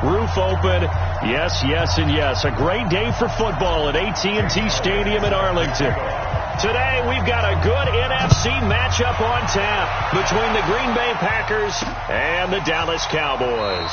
roof open. Yes, yes, and yes. A great day for football at AT&T Stadium in Arlington. Today, we've got a good NFC matchup on tap between the Green Bay Packers and the Dallas Cowboys.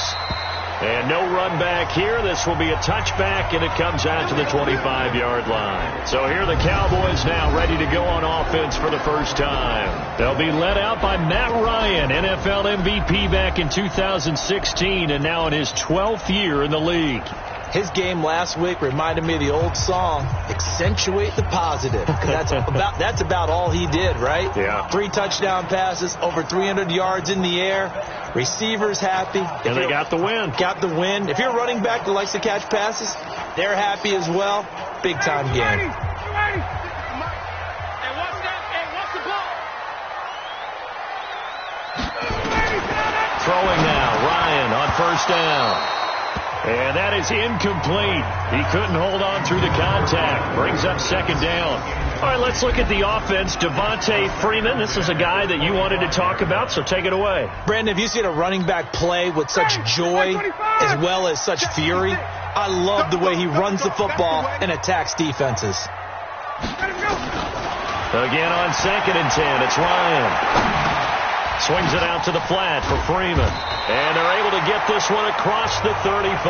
And no run back here. This will be a touchback, and it comes out to the 25-yard line. So here are the Cowboys now ready to go on offense for the first time. They'll be led out by Matt Ryan, NFL MVP back in 2016, and now in his 12th year in the league. His game last week reminded me of the old song, accentuate the positive. That's about all he did, right? Yeah. 3 touchdown passes, over 300 yards in the air. Receivers happy. And they got the win. Got the win. If you're a running back that likes to catch passes, they're happy as well. Big-time game. Throwing now, Ryan on first down. And that is incomplete. He couldn't hold on through the contact. Brings up second down. All right, let's look at the offense. Devontae Freeman, this is a guy that you wanted to talk about, so take it away. Brandon, have you seen a running back play with such joy as well as such fury? I love the way he runs the football and attacks defenses. Again on 2nd and 10, it's Ryan. Swings it out to the flat for Freeman. And they're able to get this one across the 35.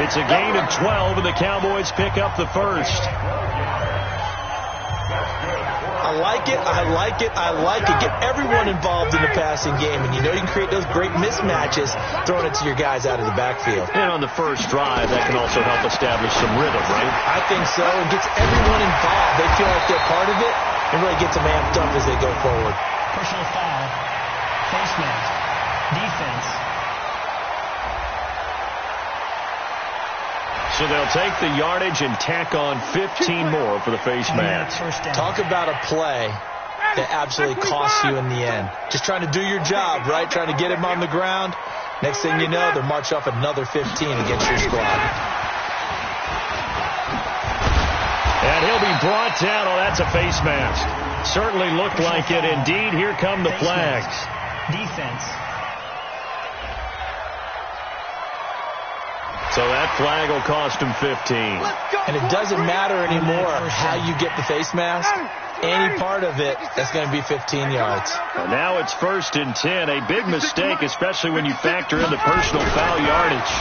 It's a gain of 12, and the Cowboys pick up the first. I like it. Get everyone involved in the passing game, and you know you can create those great mismatches throwing it to your guys out of the backfield. And on the first drive, that can also help establish some rhythm, right? I think so. It gets everyone involved. They feel like they're part of it, and really gets them amped up as they go forward. Personal foul, face mask, defense. So they'll take the yardage and tack on 15 more for the face mask. Talk about a play that absolutely costs you in the end. Just trying to do your job, right? Trying to get him on the ground. Next thing you know, they'll march off another 15 against your squad. And he'll be brought down. Oh, that's a face mask. Certainly looked like it. Indeed, here come the flags. Defense. So that flag will cost him 15. And it doesn't matter anymore how you get the face mask. Any part of it, that's going to be 15 yards. And now it's 1st and 10. A big mistake, especially when you factor in the personal foul yardage.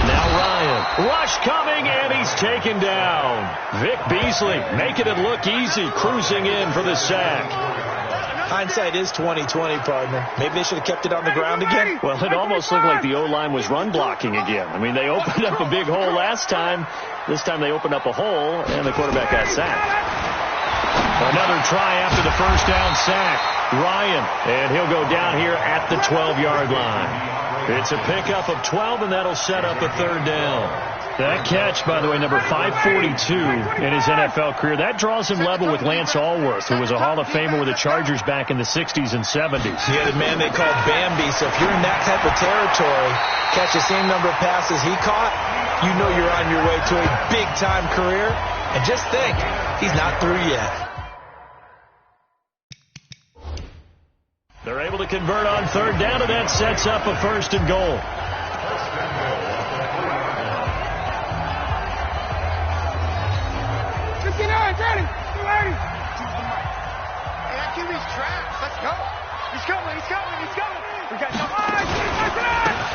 Now Ryan. Rush coming, and he's taken down. Vic Beasley making it look easy, cruising in for the sack. Hindsight is 20/20, partner. Maybe they should have kept it on the ground again. Well, it almost looked like the O-line was run blocking again. I mean, they opened up a big hole last time. This time they opened up a hole, and the quarterback got sacked. Another try after the first down sack. Ryan, and he'll go down here at the 12-yard line. It's a pickup of 12, and that'll set up a 3rd down. That catch, by the way, number 542 in his NFL career, that draws him level with Lance Allworth, who was a Hall of Famer with the Chargers back in the 60s and 70s. Yeah, the man they called Bambi. So if you're in that type of territory, catch the same number of passes he caught, you know you're on your way to a big-time career. And just think, he's not through yet. They're able to convert on 3rd down, and that sets up a 1st and goal. Ready. Hey, that QB's trapped. Let's go. He's coming. We got no eyes.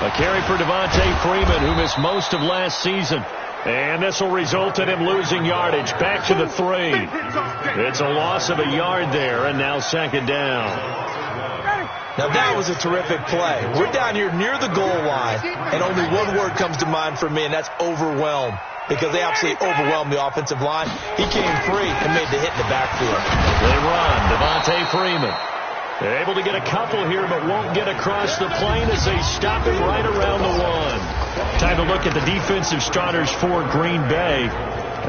A carry for Devontae Freeman, who missed most of last season. And this will result in him losing yardage. Back to the 3. It's a loss of a yard there, and now 2nd down. Now that was a terrific play. We're down here near the goal line, and only one word comes to mind for me, and that's overwhelmed. Because they absolutely overwhelmed the offensive line. He came free and made the hit in the backfield. They run. Devontae Freeman. They're able to get a couple here, but won't get across the plane as they stop him right around the 1. Time to look at the defensive starters for Green Bay.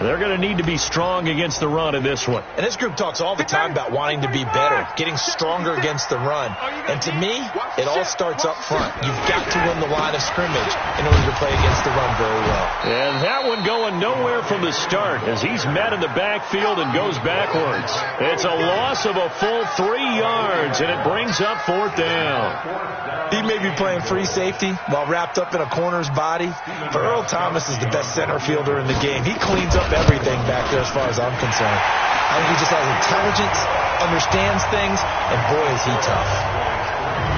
They're going to need to be strong against the run in this one. And this group talks all the time about wanting to be better, getting stronger against the run. And to me, it all starts up front. You've got to win the line of scrimmage in order to play against the run very well. And that one going nowhere from the start as he's met in the backfield and goes backwards. It's a loss of a full 3 yards, and it brings up 4th down. He may be playing free safety while wrapped up in a corner's body, but Earl Thomas is the best center fielder in the game. He cleans up everything back there as far as I'm concerned. I think he just has intelligence, understands things, and boy, is he tough.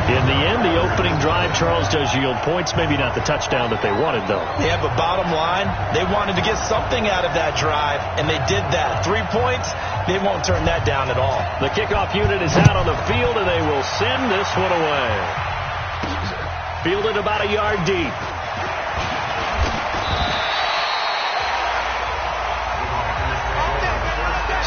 In the end, the opening drive, Charles, does yield points. Maybe not the touchdown that they wanted, though. Yeah, but bottom line, they wanted to get something out of that drive, and they did that. 3 points, they won't turn that down at all. The kickoff unit is out on the field, and they will send this one away. Fielded about a yard deep.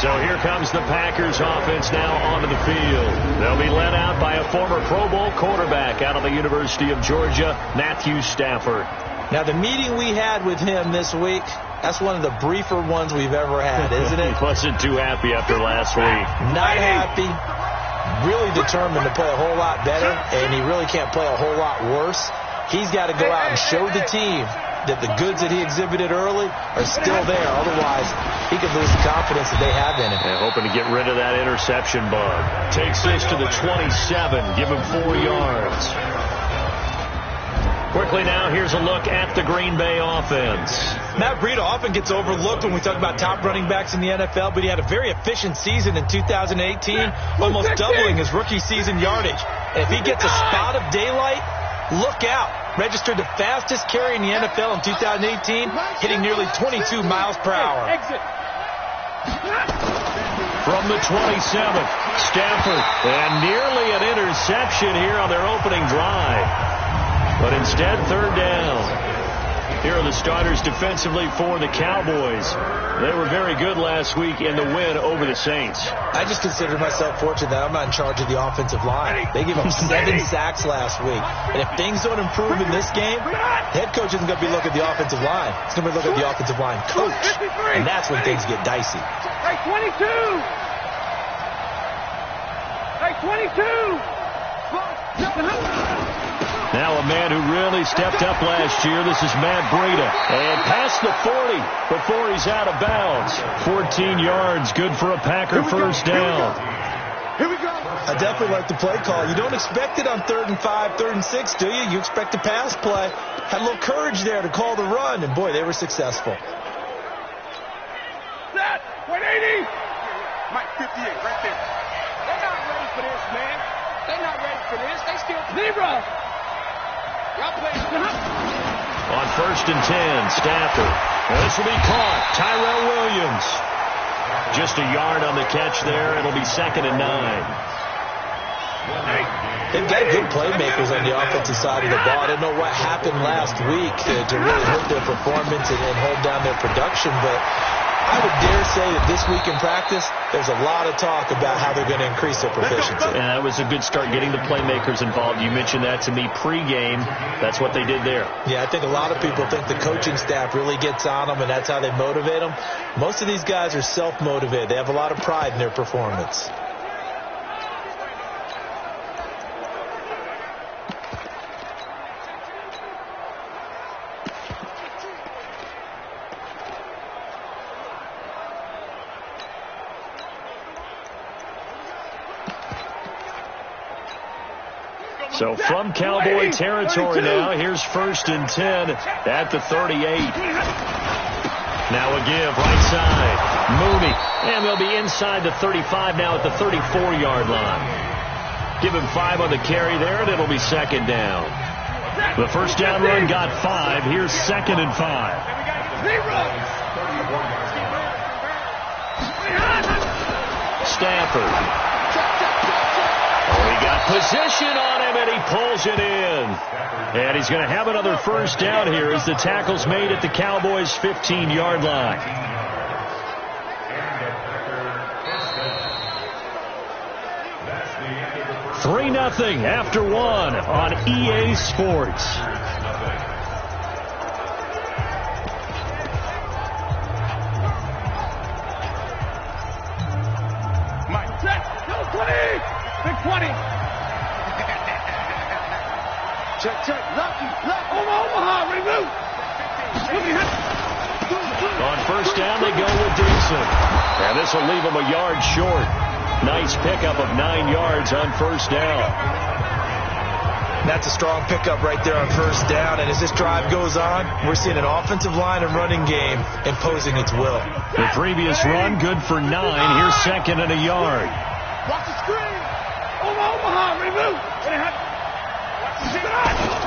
So here comes the Packers offense now onto the field. They'll be led out by a former Pro Bowl quarterback out of the University of Georgia, Matthew Stafford. Now, the meeting we had with him this week, that's one of the briefer ones we've ever had, isn't it? He wasn't too happy after last week. Not happy. Really determined to play a whole lot better, and he really can't play a whole lot worse. He's got to go out and show the team that the goods that he exhibited early are still there. Otherwise, he could lose the confidence that they have in him. Yeah, hoping to get rid of that interception bug. Takes this to the 27. Give him 4 yards. Quickly now, here's a look at the Green Bay offense. Matt Breida often gets overlooked when we talk about top running backs in the NFL, but he had a very efficient season in 2018, almost doubling his rookie season yardage. And if he gets a spot of daylight, look out. Registered the fastest carry in the NFL in 2018, hitting nearly 22 miles per hour. From the 27th, Stafford, and nearly an interception here on their opening drive. But instead, 3rd down. Here are the starters defensively for the Cowboys. They were very good last week in the win over the Saints. I just consider myself fortunate that I'm not in charge of the offensive line. They gave up 7 sacks last week. And if things don't improve in this game, the head coach isn't going to be looking at the offensive line. He's going to be looking at the offensive line coach. And that's when things get dicey. Hey, 22! Hey, 22! Now a man who really stepped up last year. This is Matt Breida. And past the 40 before he's out of bounds. 14 yards, good for a Packer first down. Here we go. I definitely like the play call. You don't expect it on 3rd and 5, 3rd and 6, do you? You expect a pass play. Had a little courage there to call the run, and boy, they were successful. Set. 180. Mike, 58, right there. They're not ready for this, man. They're not ready for this. They still zero. Y'all play. On 1st and 10, Stafford. And this will be caught. Tyrell Williams. Just a yard on the catch there. It'll be 2nd and 9. They've got good playmakers on the offensive side of the ball. I don't know what happened last week to really hurt their performance and hold down their production, but I would dare say that this week in practice, there's a lot of talk about how they're going to increase their proficiency. And that was a good start, getting the playmakers involved. You mentioned that to me pregame. That's what they did there. Yeah, I think a lot of people think the coaching staff really gets on them, and that's how they motivate them. Most of these guys are self-motivated. They have a lot of pride in their performance. So from Cowboy territory now, here's 1st and 10 at the 38. Now a give, right side. Mooney. And they'll be inside the 35 now at the 34-yard line. Give him 5 on the carry there, and it'll be 2nd down. The first down run got 5. Here's 2nd and 5. Stafford. Oh, he got position on him, and he pulls it in. And he's going to have another first down here as the tackle's made at the Cowboys' 15-yard line. Three 3-0 after 1 on EA Sports. On first down, they go with Dixon. And this will leave him a yard short. Nice pickup of 9 yards on first down. That's a strong pickup right there on first down. And as this drive goes on, we're seeing an offensive line and running game imposing its will. The previous run, good for 9. Here's second and a yard. Watch the screen. Omaha, reboot. Watch the screen.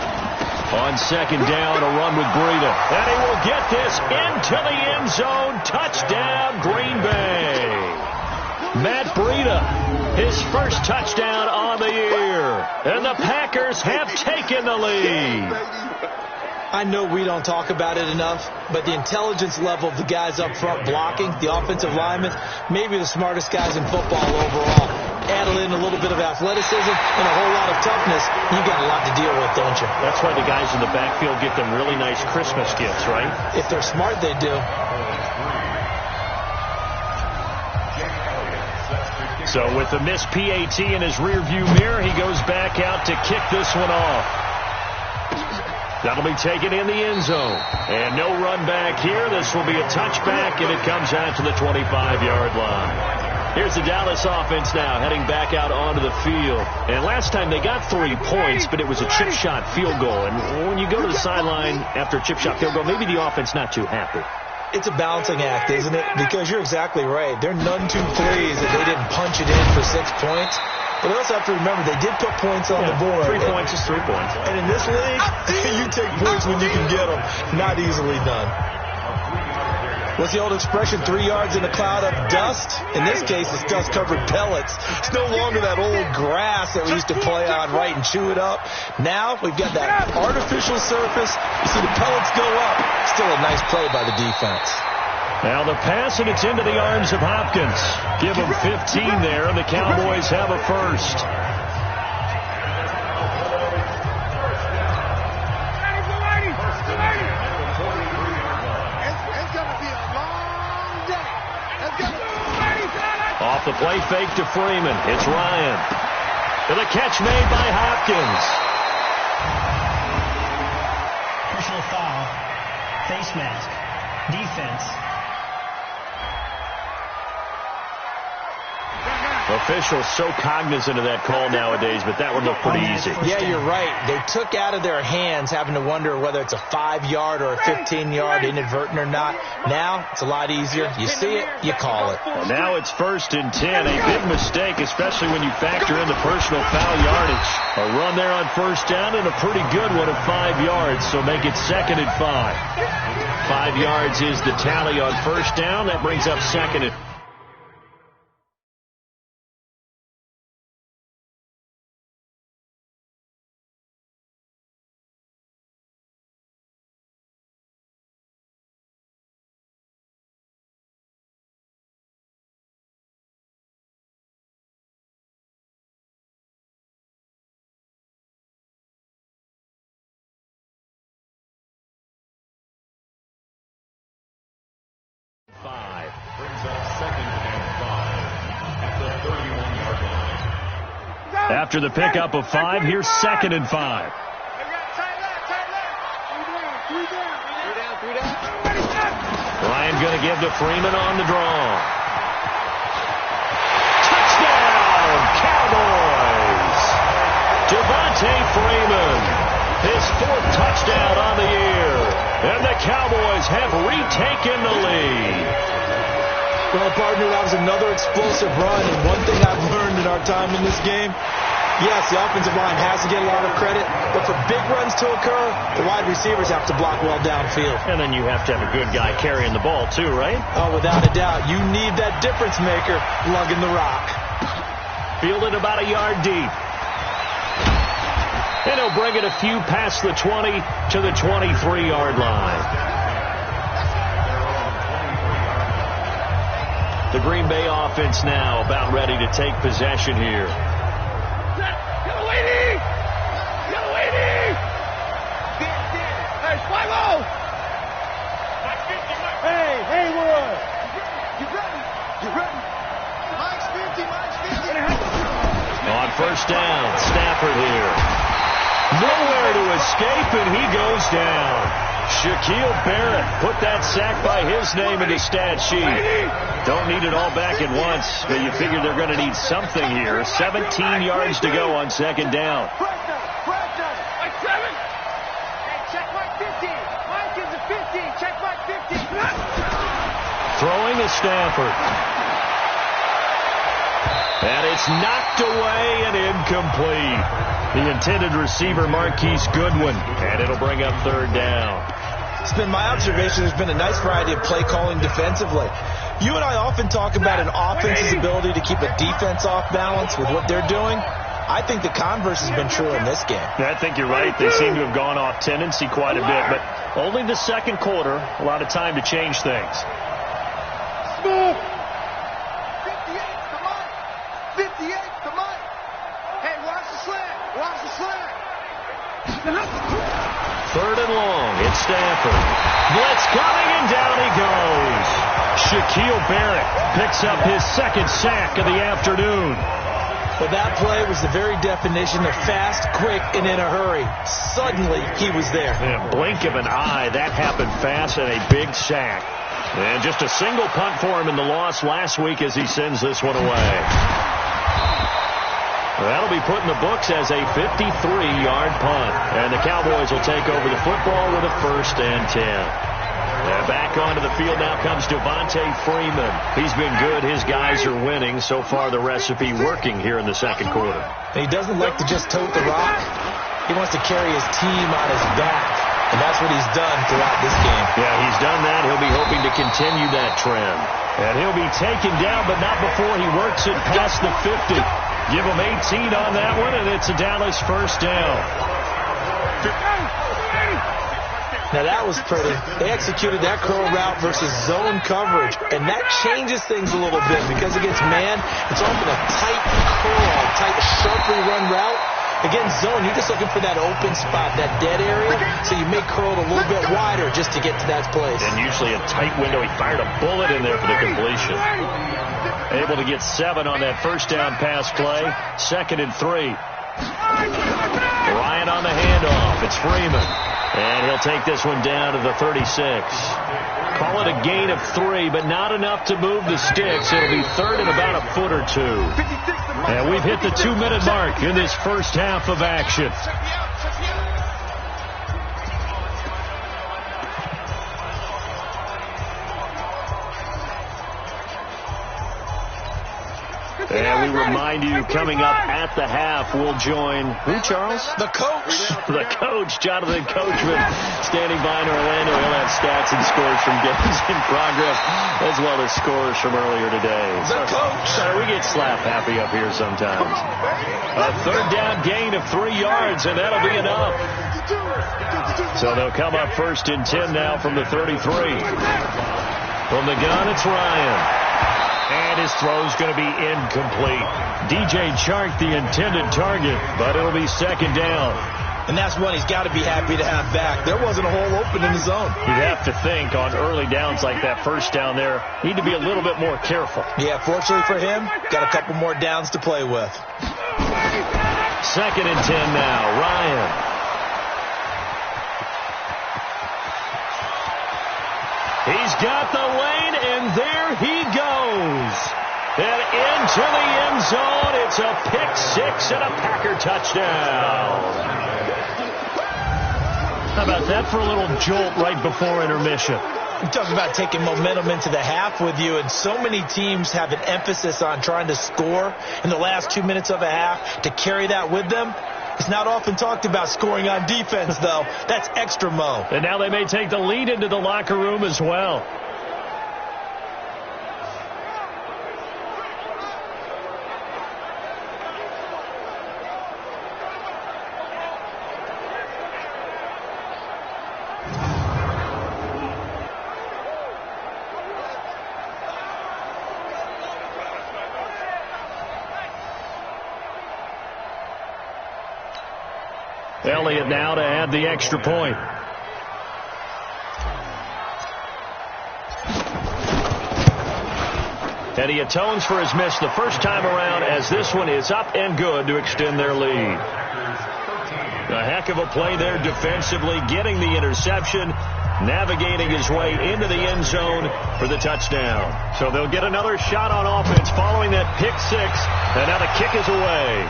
On second down, a run with Breida. And he will get this into the end zone. Touchdown, Green Bay. Matt Breida, his first touchdown on the year. And the Packers have taken the lead. I know we don't talk about it enough, but the intelligence level of the guys up front blocking, the offensive linemen, maybe the smartest guys in football overall. Add in a little bit of athleticism and a whole lot of toughness, you got a lot to deal with, don't you? That's why the guys in the backfield get them really nice Christmas gifts, right? If they're smart, they do. So with the missed PAT in his rearview mirror, he goes back out to kick this one off. That'll be taken in the end zone. And no run back here. This will be a touchback, and it comes out to the 25-yard line. Here's the Dallas offense now heading back out onto the field. And last time they got 3 points, but it was a chip shot field goal. And when you go to the sideline after a chip shot field goal, maybe the offense not too happy. It's a balancing act, isn't it? Because you're exactly right. They're none too pleased that they didn't punch it in for 6 points. But also have to remember, they did put points on the board. 3 points is 3 points. And in this league, you take points when you can get them. Not easily done. What's the old expression, 3 yards in a cloud of dust? In this case, it's dust-covered pellets. It's no longer that old grass that we used to play on, right, and chew it up. Now, we've got that artificial surface. You see the pellets go up. Still a nice play by the defense. Now the pass, and it's into the arms of Hopkins. Give him 15 there, and the Cowboys have a first. Off the play fake to Freeman. It's Ryan. And the catch made by Hopkins. Personal foul. Face mask. Defense. Officials so cognizant of that call nowadays, but that one looked pretty easy. Yeah, you're right. They took out of their hands having to wonder whether it's a 5-yard or a 15-yard inadvertent or not. Now, it's a lot easier. You see it, you call it. Well, now it's 1st and 10. A big mistake, especially when you factor in the personal foul yardage. A run there on first down and a pretty good one of 5 yards, so make it 2nd and 5. 5 yards is the tally on first down. That brings up 2nd and After the pickup of 5, here's 2nd and 5. Ryan going to give to Freeman on the draw. Touchdown, Cowboys! Devontae Freeman, his 4th touchdown on the year. And the Cowboys have retaken the lead. Well, partner, that was another explosive run, and one thing I've learned in our time in this game, yes, the offensive line has to get a lot of credit, but for big runs to occur, the wide receivers have to block well downfield. And then you have to have a good guy carrying the ball, too, right? Oh, without a doubt. You need that difference maker lugging the rock. Fielded about a yard deep. And he'll bring it a few past the 20 to the 23-yard line. The Green Bay offense now about ready to take possession here. Hey, Spylo! Hey, Haywood! Get ready! Get ready! Mike's 50, Mike's 50! On first down, Stafford here. Nowhere to escape, and he goes down. Shaquille Barrett put that sack by his name in the stat sheet. Don't need it all back at once, but you figure they're going to need something here. 17 yards to go on second down. Throwing is Stafford. And it's knocked away and incomplete. The intended receiver, Marquise Goodwin. And it'll bring up third down. It's been my observation there's been a nice variety of play calling defensively. You and I often talk about an offense's ability to keep a defense off balance with what they're doing. I think the converse has been true in this game. I think you're right. They seem to have gone off tendency quite a bit, but only the second quarter, a lot of time to change things. 58, come on. 58, come on. Hey, watch the slant. Watch the slant. Third and long. It's Stafford. Blitz coming, and down he goes. Shaquille Barrett picks up his second sack of the afternoon. But that play was the very definition of fast, quick, and in a hurry. Suddenly, he was there. In a blink of an eye, that happened fast, and a big sack. And just a single punt for him in the loss last week as he sends this one away. That'll be put in the books as a 53-yard punt. And the Cowboys will take over the football with a 1st and 10. Back onto the field now comes Devontae Freeman. He's been good. His guys are winning. So far, the recipe working here in the second quarter. He doesn't like to just tote the rock. He wants to carry his team on his back. And that's what he's done throughout this game. Yeah, he's done that. He'll be hoping to continue that trend. And he'll be taken down, but not before he works it past the 50. Give him 18 on that one, and it's a Dallas 1st down. Now that was pretty. They executed that curl route versus zone coverage, and that changes things a little bit because against man, it's often a tight curl, tight, sharply run route. Against zone, you're just looking for that open spot, that dead area, so you may curl it a little bit wider just to get to that place. And usually a tight window. He fired a bullet in there for the completion. Able to get 7 on that first down pass play. 2nd and 3. Ryan on the handoff. It's Freeman. And he'll take this one down to the 36. Call it a gain of 3, but not enough to move the sticks. It'll be 3rd and about a foot or 2. And we've hit the 2-minute mark in this first half of action. And we remind you, coming up at the half, we'll join who, Charles? The coach. The coach, Jonathan Coachman, standing by in Orlando. He'll have stats and scores from games in progress, as well as scores from earlier today. The coach. Sorry, we get slap happy up here sometimes. A 3rd down gain of 3 yards, and that'll be enough. So they'll come up 1st and 10 now from the 33. From the gun, it's Ryan. And his throw's going to be incomplete. DJ Chark, the intended target, but it'll be 2nd down. And that's one he's got to be happy to have back. There wasn't a hole open in the zone. You'd have to think on early downs like that first down there, need to be a little bit more careful. Yeah, fortunately for him, got a couple more downs to play with. 2nd and 10 now. Ryan. He's got the lane, and there he goes. And into the end zone. It's a pick 6 and a Packer touchdown. How about that for a little jolt right before intermission? You talk about taking momentum into the half with you, and so many teams have an emphasis on trying to score in the last 2 minutes of a half to carry that with them. It's not often talked about scoring on defense, though. That's extra mo. And now they may take the lead into the locker room as well. Elliott now to add the extra point. And he atones for his miss the first time around as this one is up and good to extend their lead. A heck of a play there defensively, getting the interception. navigating his way into the end zone for the touchdown. So they'll get another shot on offense following that pick six. And now the kick is away.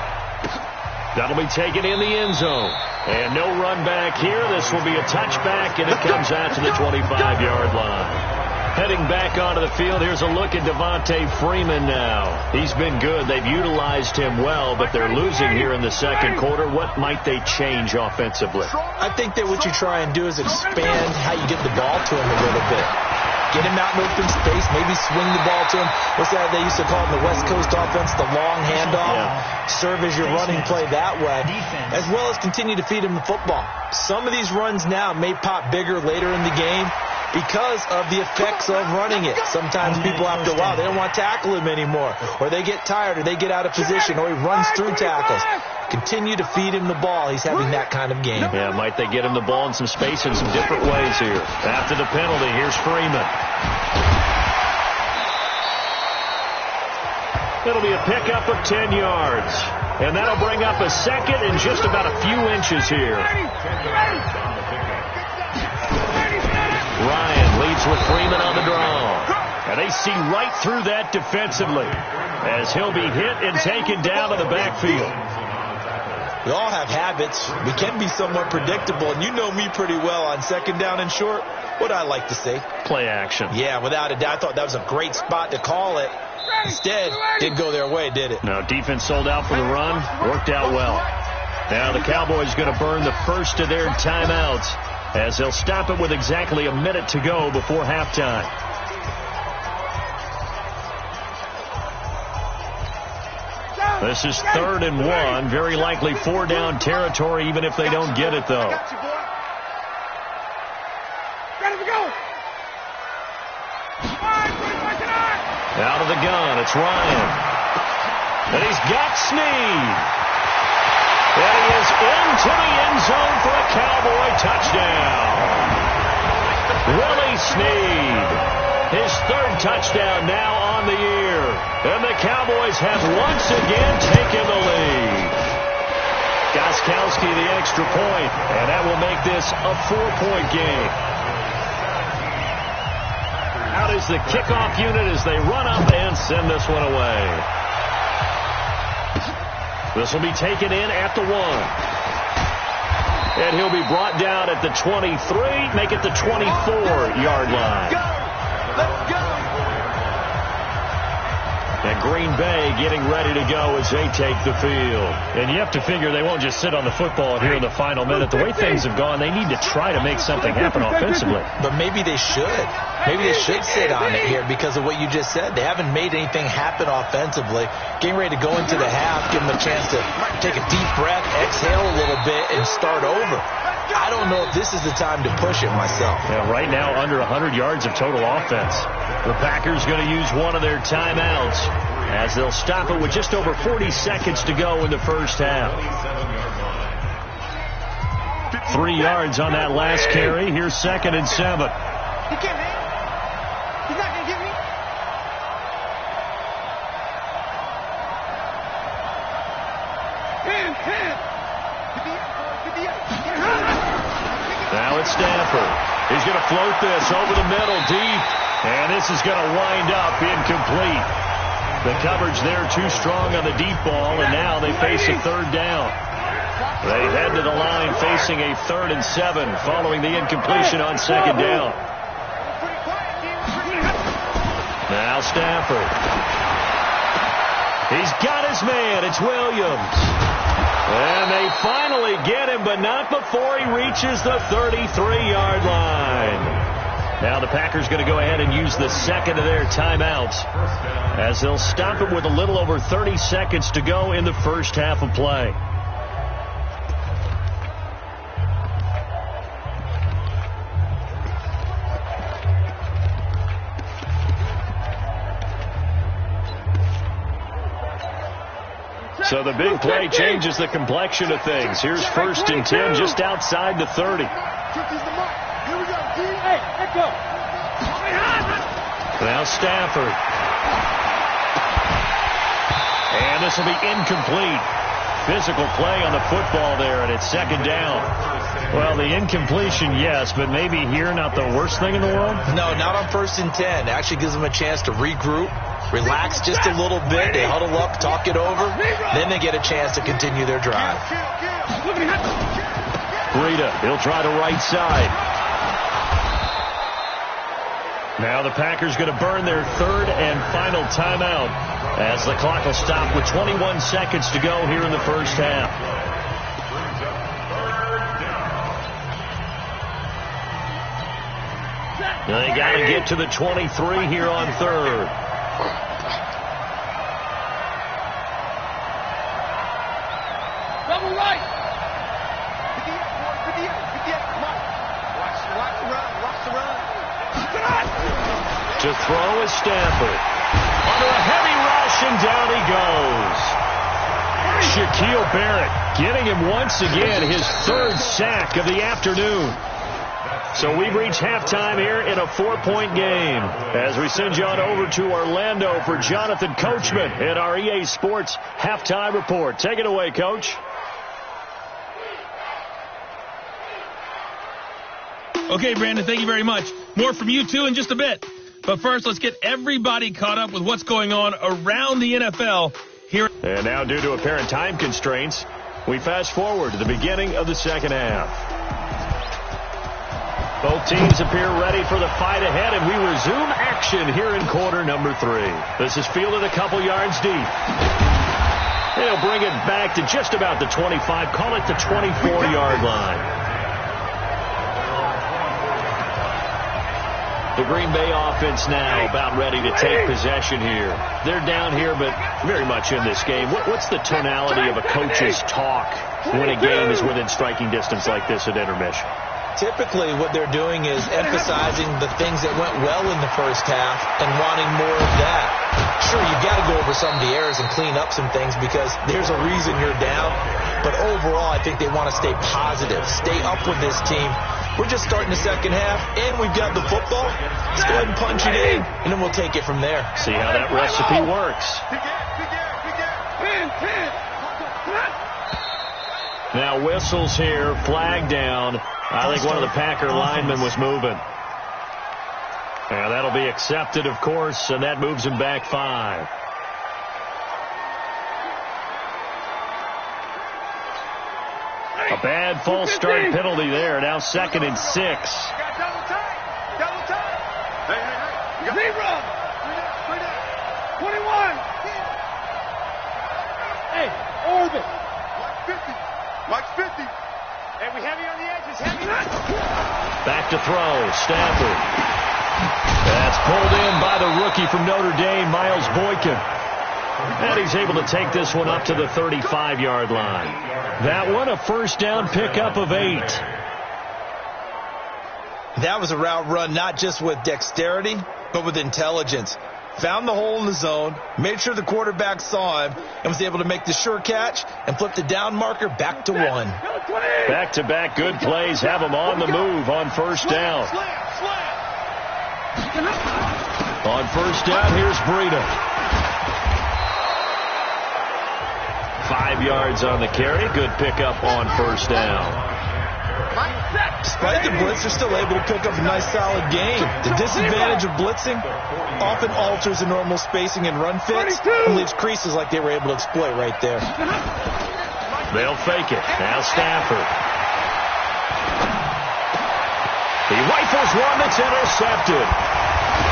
That'll be taken in the end zone. And no run back here. This will be a touchback, and it comes out to the 25-yard line. Heading back onto the field, here's a look at Devontae Freeman now. He's been good. They've utilized him well, but they're losing here in the second quarter. What might they change offensively? I think that what you try and do is expand how you get the ball to him a little bit. Get him out in open space, maybe swing the ball to him. What's that they used to call in the West Coast offense, the long handoff? Yeah. Serve as your running play that way, as well as continue to feed him the football. Some of these runs now may pop bigger later in the game because of the effects of running it. Sometimes people, after a while, they don't want to tackle him anymore, or they get tired, or they get out of position, or he runs through tackles. Continue to feed him the ball. He's having that kind of game. Yeah, might they get him the ball in some space in some different ways here. After the penalty, here's Freeman. It'll be a pickup of 10 yards. And that'll bring up a second and just about a few inches here. Ryan leads with Freeman on the draw. And they see right through that defensively as he'll be hit and taken down to the backfield. We all have habits. We can be somewhat predictable, and you know me pretty well on second down and short. What I like to say? Play action. Yeah, without a doubt. I thought that was a great spot to call it. Instead, didn't go their way, did it? No, defense sold out for the run. Worked out well. Now the Cowboys going to burn the first of their timeouts as they'll stop it with exactly a minute to go before halftime. This is 3rd and 1. Very likely 4-down territory, even if they don't get it, though. Out of the gun, it's Ryan. And he's got Snead. And he is into the end zone for a Cowboy touchdown. Willie Snead, his 3rd touchdown now on the year. And the Cowboys have once again taken the lead. Gostkowski the extra point, and that will make this a 4-point game. Out is the kickoff unit as they run up and send this one away. This will be taken in at the 1. And he'll be brought down at the 23, make it the 24-yard line. Let's go! And Green Bay getting ready to go as they take the field. And you have to figure they won't just sit on the football here in the final minute. The way things have gone, they need to try to make something happen offensively. But maybe they should. Maybe they should sit on it here because of what you just said. They haven't made anything happen offensively. Getting ready to go into the half, give them a chance to take a deep breath, exhale a little bit, and start over. I don't know if this is the time to push it myself. Yeah, right now under 100 yards of total offense. The Packers going to use one of their timeouts as they'll stop it with just over 40 seconds to go in the first half. 3 yards on that last carry. Here's 2nd and 7. He can't, man. He's not going to get me. Now it's Stafford. He's going to float this over the middle deep. And this is going to wind up incomplete. The coverage there too strong on the deep ball, and now they face a 3rd down. They head to the line facing a 3rd and 7 following the incompletion on 2nd down. Now Stafford. He's got his man. It's Williams. And they finally get him, but not before he reaches the 33-yard line. Now the Packers going to go ahead and use the 2nd of their timeouts as they'll stop it with a little over 30 seconds to go in the first half of play. So the big play changes the complexion of things. Here's 1st and 10 just outside the 30. Now Stafford. And this will be incomplete. Physical play on the football there, and it's 2nd down. Well, the incompletion, yes, but maybe here not the worst thing in the world? No, not on 1st and 10. It actually gives them a chance to regroup, relax just a little bit. They huddle up, talk it over. Then they get a chance to continue their drive. Breida, he'll try the right side. Now the Packers going to burn their 3rd and final timeout as the clock will stop with 21 seconds to go here in the first half. They got to get to the 23 here on 3rd. Double right. 58, watch the run. To throw is Stafford. Under a heavy rush, and down he goes. Shaquille Barrett getting him once again, his 3rd sack of the afternoon. So we've reached halftime here in a 4-point game as we send you on over to Orlando for Jonathan Coachman at our EA Sports Halftime Report. Take it away, Coach. Okay, Brandon, thank you very much. More from you, too, in just a bit. But first, let's get everybody caught up with what's going on around the NFL here. And now, due to apparent time constraints, we fast forward to the beginning of the second half. Both teams appear ready for the fight ahead, and we resume action here in quarter number 3. This is fielded a couple yards deep. They'll bring it back to just about the 25, call it the 24-yard line. The Green Bay offense now about ready to take possession here. They're down here, but very much in this game. What's the tonality of a coach's talk when a game is within striking distance like this at intermission? Typically, what they're doing is emphasizing the things that went well in the first half and wanting more of that. Sure, you've got to go over some of the errors and clean up some things because there's a reason you're down. But overall, I think they want to stay positive, stay up with this team. We're just starting the second half, and we've got the football. Let's go ahead and punch it in, and then we'll take it from there. See how that recipe works. Now whistles here, flag down. I think one of the Packer linemen was moving. And that'll be accepted, of course, and that moves him back 5. A bad false start penalty there. Now 2nd and 6. Double time. Hey. Zero. 21. Hey, orbit. Mike's 50. Hey, we heavy on the edges. Heavy. Back to throw. Stafford. That's pulled in by the rookie from Notre Dame, Miles Boykin. And he's able to take this one up to the 35-yard line. That one a first down pickup of 8. That was a route run not just with dexterity, but with intelligence. Found the hole in the zone, made sure the quarterback saw him, and was able to make the sure catch and flip the down marker back to 1. Back-to-back good plays have him on the move on first down. On first down, here's Breida. 5 yards on the carry. Good pickup on first down. Despite the blitz, they're still able to pick up a nice solid gain. The disadvantage of blitzing often alters the normal spacing and run fits and leaves creases like they were able to exploit right there. They'll fake it. Now Stafford. He rifles one that's intercepted.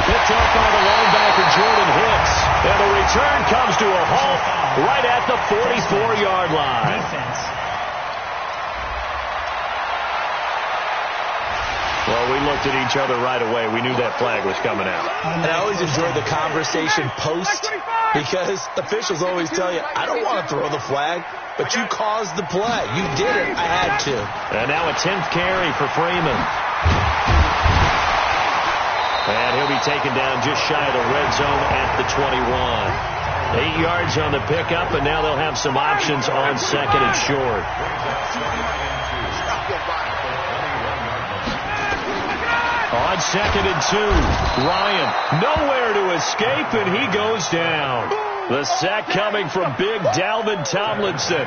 Picked up by the linebacker Jordan Hicks. And the return comes to a halt right at the 44-yard line. Defense. Well, we looked at each other right away. We knew that flag was coming out. And I always enjoy the conversation post because officials always tell you, I don't want to throw the flag, but you caused the play. You did it. I had to. And now a 10th carry for Freeman. And he'll be taken down just shy of the red zone at the 21. 8 yards on the pickup, and now they'll have some options on 2nd and short. On 2nd and 2, Ryan nowhere to escape, and he goes down. The sack coming from big Dalvin Tomlinson.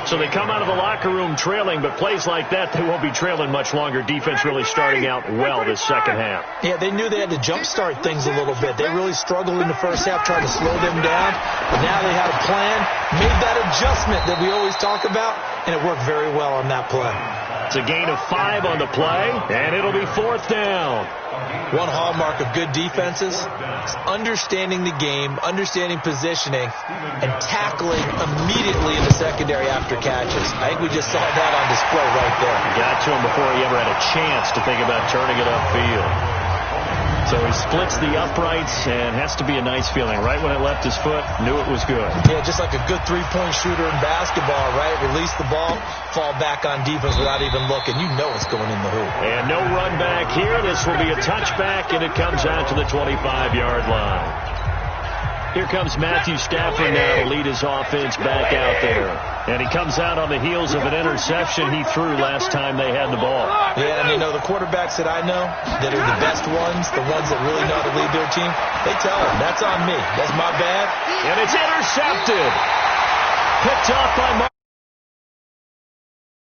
So they come out of the locker room trailing, but plays like that, they won't be trailing much longer. Defense really starting out well this second half. Yeah, they knew they had to jumpstart things a little bit. They really struggled in the first half, trying to slow them down. But now they had a plan, made that adjustment that we always talk about, and it worked very well on that play. It's a gain of 5 on the play, and it'll be 4th down. One hallmark of good defenses is understanding the game, understanding positioning, and tackling immediately in the secondary after catches. I think we just saw that on display right there. Got to him before he ever had a chance to think about turning it upfield. So he splits the uprights, and has to be a nice feeling. Right when it left his foot, knew it was good. Yeah, just like a good three-point shooter in basketball, right? Release the ball, fall back on defense without even looking. You know it's going in the hoop. And no run back here. This will be a touchback, and it comes out to the 25-yard line. Here comes Matthew Stafford now to lead his offense back out there. And he comes out on the heels of an interception he threw last time they had the ball. Yeah, and you know, the quarterbacks that I know that are the best ones, the ones that really know how to lead their team, they tell them, that's on me. That's my bad. And it's intercepted. Picked off by Mark.